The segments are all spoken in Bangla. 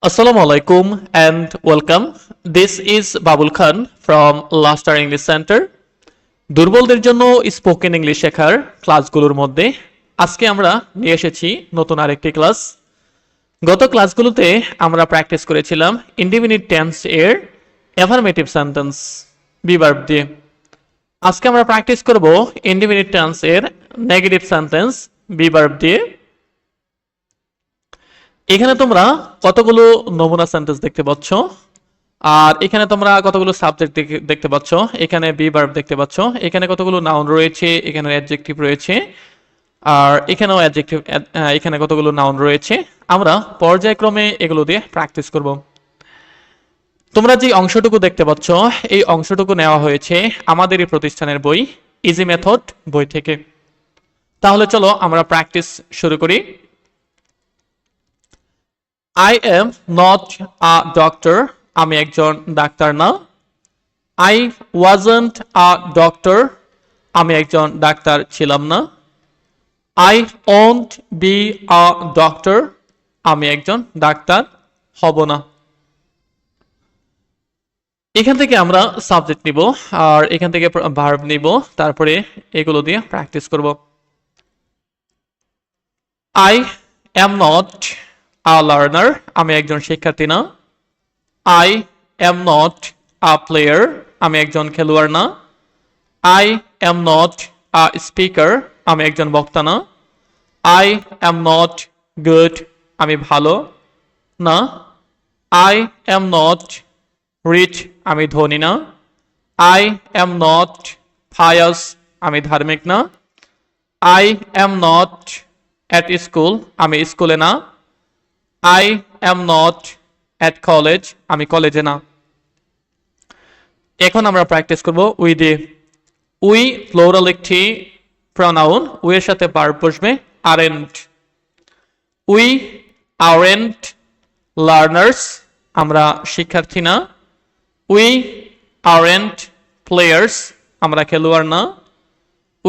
Assalamu alaikum and welcome. This is Babul Khan from Lastar English Center. দুর্বলদের জন্য স্পোকেন ইংলিশ শেখার ক্লাসগুলোর মধ্যে আজকে আমরা নিয়ে এসেছি নতুন আরেকটি ক্লাস। গত ক্লাসগুলোতে আমরা প্র্যাকটিস করেছিলাম ইনডিফিনিট টেন্স এর অ্যাফার্মেটিভ সেন্টেন্স বি ভার্ব দিয়ে। আজকে আমরা প্র্যাকটিস করব ইনডিফিনিট টেন্স এর নেগেটিভ সেন্টেন্স বি ভার্ব দিয়ে। এখানে তোমরা কতগুলো নমুনা সেন্টেন্স দেখতে পাচ্ছ, আর এখানে তোমরা কতগুলো সাবজেক্ট দেখতে পাচ্ছ, এখানে বি ভার্ব দেখতে পাচ্ছ, এখানে কতগুলো নাউন রয়েছে, এখানে অ্যাডজেক্টিভ রয়েছে, আর এখানেও অ্যাডজেক্টিভ, এখানে কতগুলো নাউন রয়েছে। আমরা পর্যায়ক্রমে এগুলো দিয়ে প্র্যাকটিস করব। তোমরা যে অংশটুকু দেখতে পাচ্ছ এই অংশটুকু নেওয়া হয়েছে আমাদের এই প্রতিষ্ঠানের বই ইজি মেথড বই থেকে। তাহলে চলো আমরা প্র্যাকটিস শুরু করি। I am not a doctor. আমি একজন ডাক্তার না। I wasn't a doctor. আমি একজন ডাক্তার ছিলাম না। I won't be a doctor. আমি একজন ডাক্তার হব না। এখান থেকে আমরা সাবজেক্ট নিব আর এখান থেকে ভার্ব নিব, তারপরে এগুলো দিয়ে প্র্যাকটিস করব। I am not a learner. আমি একজন শিক্ষার্থী না। I am not a player. আমি একজন খেলোয়াড় না। I am not a speaker. আমি একজন বক্তা না। I am not good. আমি ভালো না। I am not rich. আমি ধনী না। I am not pious. আমি ধার্মিক না। I am not at school. আমি স্কুলে না। I am not at college. আমি কলেজে না। এখন আমরা প্র্যাকটিস করব উই দিয়ে। উই প্লুরাল একটি প্রনাউন, উই এর সাথে ভার্ব বসবে aren't. We aren't learners. আমরা শিক্ষার্থী না। We aren't players. আমরা খেলোয়াড় না।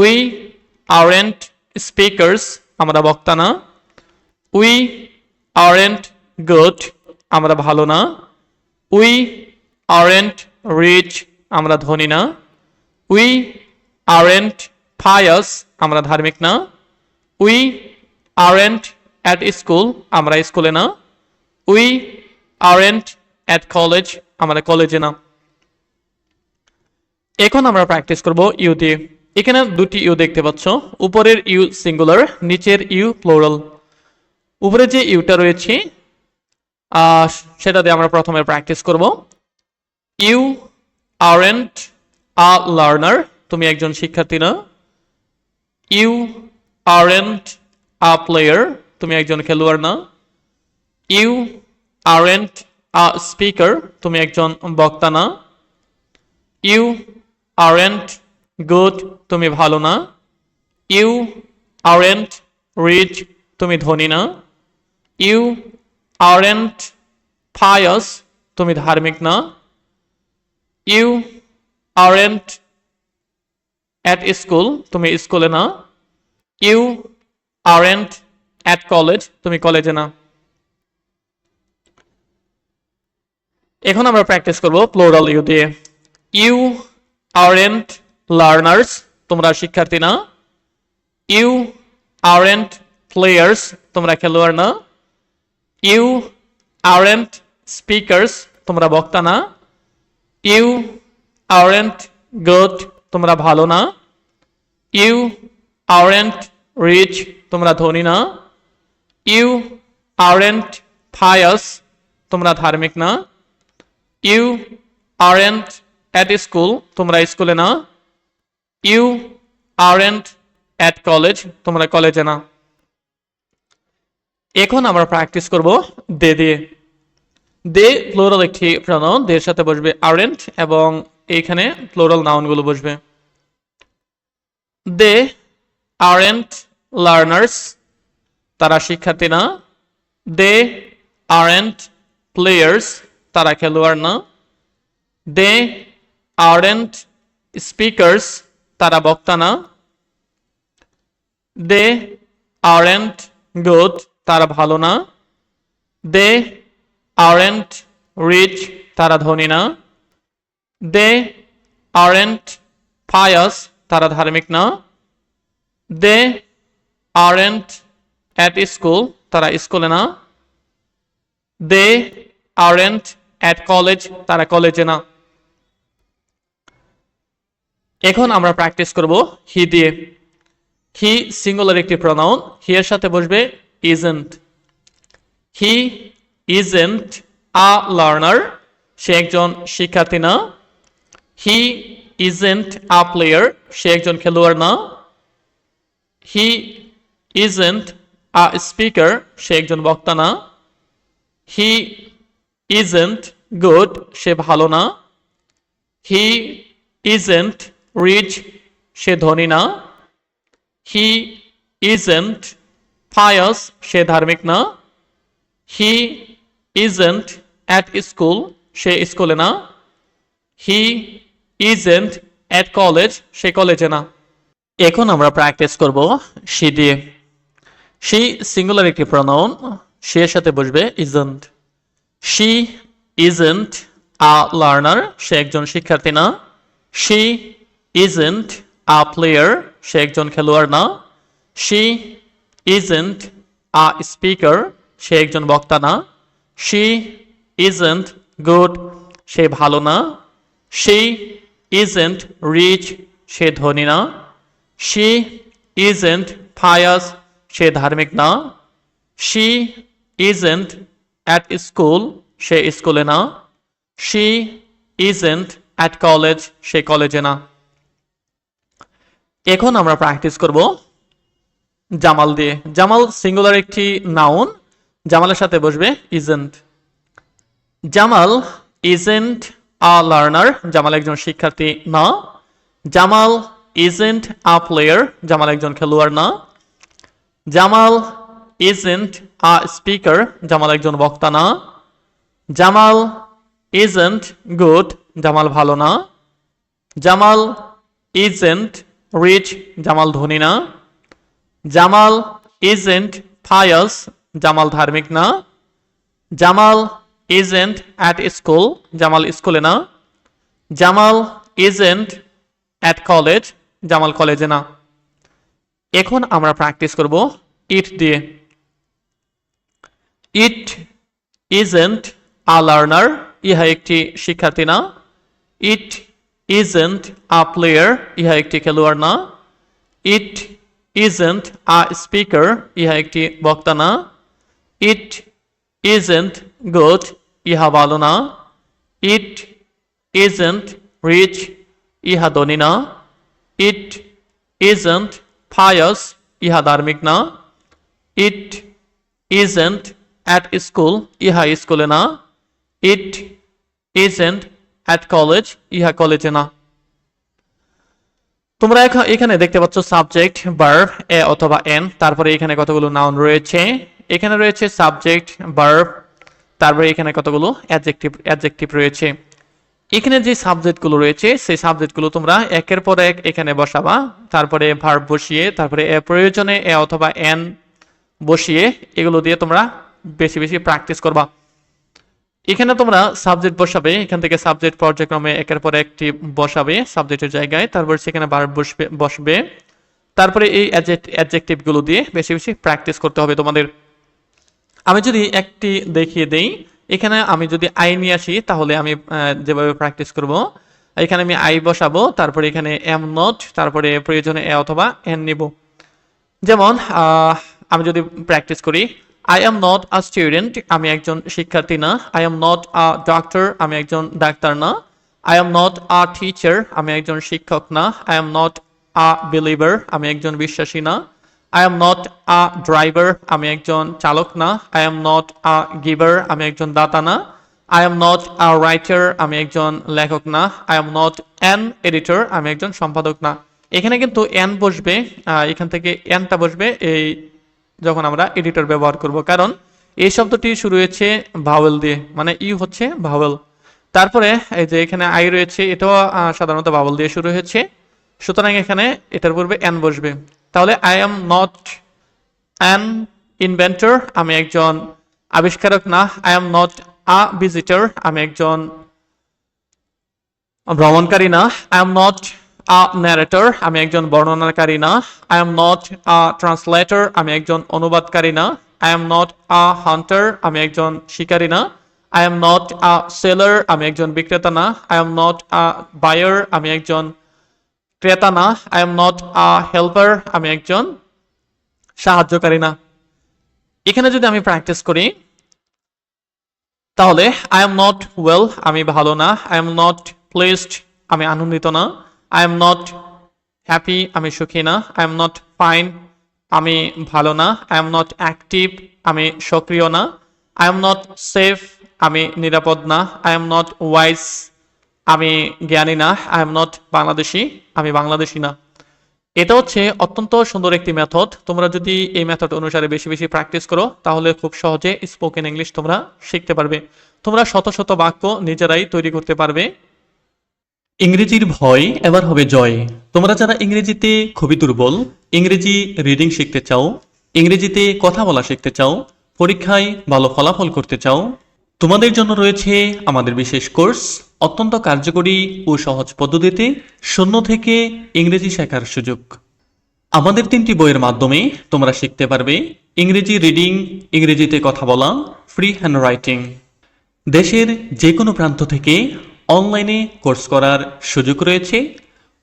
We aren't speakers. আমরা বক্তা না। We aren't good. আমরা ভালো না। We aren't rich. আমরা ধনী না। We aren't pious. আমরা ধার্মিক না। We aren't at school. আমরা স্কুলে না। We aren't at college. আমরা কলেজে না। এখন আমরা প্র্যাকটিস করব ইউ দিয়ে। এখানে দুটি ইউ দেখতে পাচ্ছ, উপরের ইউ সিঙ্গুলার, নিচের ইউ প্লুরাল। উপরে যে ইউটা রয়েছে সেটা দিয়ে আমরা প্রথমে প্র্যাকটিস করব। You aren't a learner. তুমি একজন শিক্ষার্থী না। You aren't a player. তুমি একজন খেলোয়াড় না। You aren't a speaker. তুমি একজন বক্তা না। You aren't good. তুমি ভালো না। You aren't rich. তুমি ধনী না। You aren't pious. তুমি ধার্মিক না। You aren't at school. তুমি স্কুলে না। You aren't at college. তুমি কলেজে না। এখন আমরা প্র্যাকটিস করব প্লুরাল ইউ দিয়ে। You aren't learners. তোমরা শিক্ষার্থী না। You aren't players. তোমরা খেলোয়াড় না। You aren't speakers. তোমরা বক্তা না। You aren't good. তোমরা ভালো না। You aren't rich. তোমরা ধনী না। You aren't pious. তোমরা ধার্মিক না। You aren't at school. তোমরা স্কুলে না। You aren't at college. তোমরা কলেজে না। এখন আমরা প্র্যাকটিস করব দে দিয়ে। দে প্লুরাল একটি প্রনাউন, দের সাথে বসবে aren't এবং এইখানে প্লুরাল নাউনগুলো বসবে। দে aren't learners. তারা শিক্ষার্থী না। দে aren't players. তারা খেলোয়াড় না। দে aren't speakers. তারা বক্তা না। দে aren't good. তারা ভালো না। দে aren't rich, তারা ধনী না। They aren't pious, তারা ধার্মিক না। They aren't at school, তারা স্কুলে না। They aren't at college, তারা কলেজে না। এখন আমরা প্র্যাকটিস করব হি দিয়ে। হি সিঙ্গুলার একটি প্রনাউন, হি এর সাথে বসবে isn't। He isn't a learner, সে একজন শিক্ষার্থী না। হি isn't a player, সে একজন খেলোয়াড় না। হি isn't a speaker, সে একজন বক্তা না। হি isn't good, সে ভালো না। হি isn't rich, সে ধনী না। হি isn't pious, সে ধার্মিক না। হি isn't at school, সে স্কুলে না। হি isn't at college, সে কলেজে না। এখন আমরা প্র্যাকটিস করব she দিয়ে। she সিঙ্গুলার একটি প্রনাউন, she এর সাথে বসবে isn't। she isn't a learner, সে একজন শিক্ষার্থী না। she isn't a player, সে একজন খেলোয়াড় না। she isn't a speaker, সে একজন বক্তা না। she isn't good, সে ভালো না। she isn't rich, সে ধনী না। she isn't pious, সে ধার্মিক না। she isn't at school, সে স্কুলে না। she isn't at college, সে কলেজে না। এখন আমরা প্র্যাকটিস করব জামাল দিয়ে। জামাল সিঙ্গুলার একটি নাউন, জামালের সাথে বসবে isn't। Jamal isn't a learner, Jamal একজন শিক্ষার্থী না। Jamal isn't a player, Jamal একজন খেলোয়াড় না। Jamal isn't a speaker, Jamal একজন বক্তা না। জামাল isn't good, জামাল ভালো না। জামাল isn't rich, জামাল ধনী না। জামাল isn't pious, জামাল ধার্মিক না। Jamal isn't at school, Jamal স্কুলে না। Jamal isn't at college, Jamal কলেজে না। এখন আমরা প্র্যাকটিস করব ইট দিয়ে। ইট isn't a learner, ইহা একটি শিক্ষার্থী না। ইট isn't a player, ইহা একটি খেলোয়াড় না। ইট isn't a speaker, ইহা একটি বক্তা না। ইট isn't good, ইহা ভালো না। ইট isn't rich, ইহা ধনী না। ইট isn't pious, ইহা ধার্মিক না। ইট isn't at school, ইহা স্কুলে না। ইট isn't at college, ইহা কলেজে না। তোমরা এখানে দেখতে পাচ্ছ সাবজেক্ট, ভার্ব, এ অথবা এন, তারপরে এখানে কতগুলো নাউন রয়েছে। এখানে রয়েছে সাবজেক্ট, ভার্ব, তারপরে এখানে কতগুলো অ্যাডজেক্টিভ রয়েছে। এখানে যে সাবজেক্টগুলো রয়েছে সেই সাবজেক্টগুলো তোমরা একের পর এক এখানে বসাবা, তারপরে ভার্ব বসিয়ে, তারপরে প্রয়োজনে এ অথবা এন বসিয়ে এগুলো দিয়ে তোমরা বেশি বেশি প্র্যাকটিস করবা। এখানে তোমরা সাবজেক্ট বসাবে, এখান থেকে সাবজেক্ট পর্যায়ক্রমে একের পর একটি বসাবে সাবজেক্টের জায়গায়, তারপর সেখানে ভার্ব বসবে, তারপরে এই অ্যাডজেক্টিভগুলো দিয়ে বেশি বেশি প্র্যাকটিস করতে হবে তোমাদের। আমি যদি একটি দেখিয়ে দেই, এখানে আমি যদি আই নিয়ে আসি তাহলে আমি যেভাবে প্র্যাকটিস করব, এখানে আমি আই বসাবো, তারপরে এখানে এম নট, তারপরে প্রয়োজনে এ অথবা এন নিব। যেমন আমি যদি প্র্যাকটিস করি, I am not a student, আমি একজন শিক্ষার্থী না। I am not a doctor, আমি একজন ডাক্তার না। I am not a teacher, আমি একজন শিক্ষক না। I am not a believer, আমি একজন বিশ্বাসী না। I am not a driver, আমি একজন চালক না। I am not a giver, আমি একজন দাতা না। I am not a writer, আমি একজন লেখক না। I am not an editor, আমি একজন সম্পাদক না। এখানে কিন্তু এন বসবে, এখান থেকে এনটা বসবে এই যখন আমরা এডিটর ব্যবহার করব, কারণ এই শব্দটি শুরু হয়েছে ভাওয়েল দিয়ে, মানে ইউ হচ্ছে ভাওয়েল। তারপরে এই যে এখানে আই রয়েছে, এটাও সাধারণত ভাওয়েল দিয়ে শুরু হয়েছে, সুতরাং এখানে এটার পূর্বে এন বসবে। তাহলে I am not an inventor, আমি একজন আবিষ্কারক না। I am not a visitor, আমি একজন ভ্রমণকারী না। I am not a narrator, আমি একজন বর্ণনাকারী না। I am not a translator, আমি একজন অনুবাদকারী না। I am not a hunter, আমি একজন শিকারী না। I am not a seller, আমি একজন বিক্রেতা না। I am not a buyer, আমি একজন ক্রেতা না। I am not a helper, আমি একজন সাহায্যকারী না। এখানে যদি আমি প্র্যাকটিস করি তাহলে আই এম নট ওয়েল, আমি ভালো না। আই এম নট প্লেসড, আমি আনন্দিত না। আই এম নট হ্যাপি, আমি সুখী না। আই এম নট ফাইন, আমি ভালো না। আই এম নট অ্যাক্টিভ, আমি সক্রিয় না। আই এম নট সেফ, আমি নিরাপদ না। আই এম নট ওয়াইজ, আমি জ্ঞানী না। আই এম নট বাংলাদেশি, আমি বাংলাদেশি না। এটা হচ্ছে অত্যন্ত সুন্দর একটি মেথড। তোমরা যদি এই মেথড অনুসারে বেশি বেশি প্র্যাকটিস করো তাহলে খুব সহজে স্পোকেন ইংলিশ তোমরা শিখতে পারবে। তোমরা শত শত বাক্য নিজেরাই তৈরি করতে পারবে। ইংরেজির ভয় এবার হবে জয়। তোমরা যারা ইংরেজিতে খুবই দুর্বল, ইংরেজি রিডিং শিখতে চাও, ইংরেজিতে কথা বলা শিখতে চাও, পরীক্ষায় ভালো ফলাফল করতে চাও, তোমাদের জন্য রয়েছে আমাদের বিশেষ কোর্স, অত্যন্ত কার্যকরী ও সহজ পদ্ধতিতে শূন্য থেকে ইংরেজি শেখার সুযোগ। আমাদের 3টি বইয়ের মাধ্যমে তোমরা শিখতে পারবে ইংরেজি রিডিং, ইংরেজিতে কথা বলা, ফ্রি হ্যান্ড রাইটিং। দেশের যে কোনো প্রান্ত থেকে অনলাইনে কোর্স করার সুযোগ রয়েছে।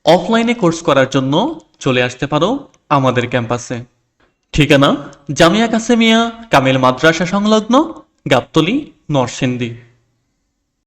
অফলাইনে কোর্স করার জন্য চলে আসতে পারো আমাদের ক্যাম্পাসে। ঠিকানা জামিয়া কাসেমিয়া কামিল মাদ্রাসা সংলগ্ন, গাবতলী, নরসিংদী।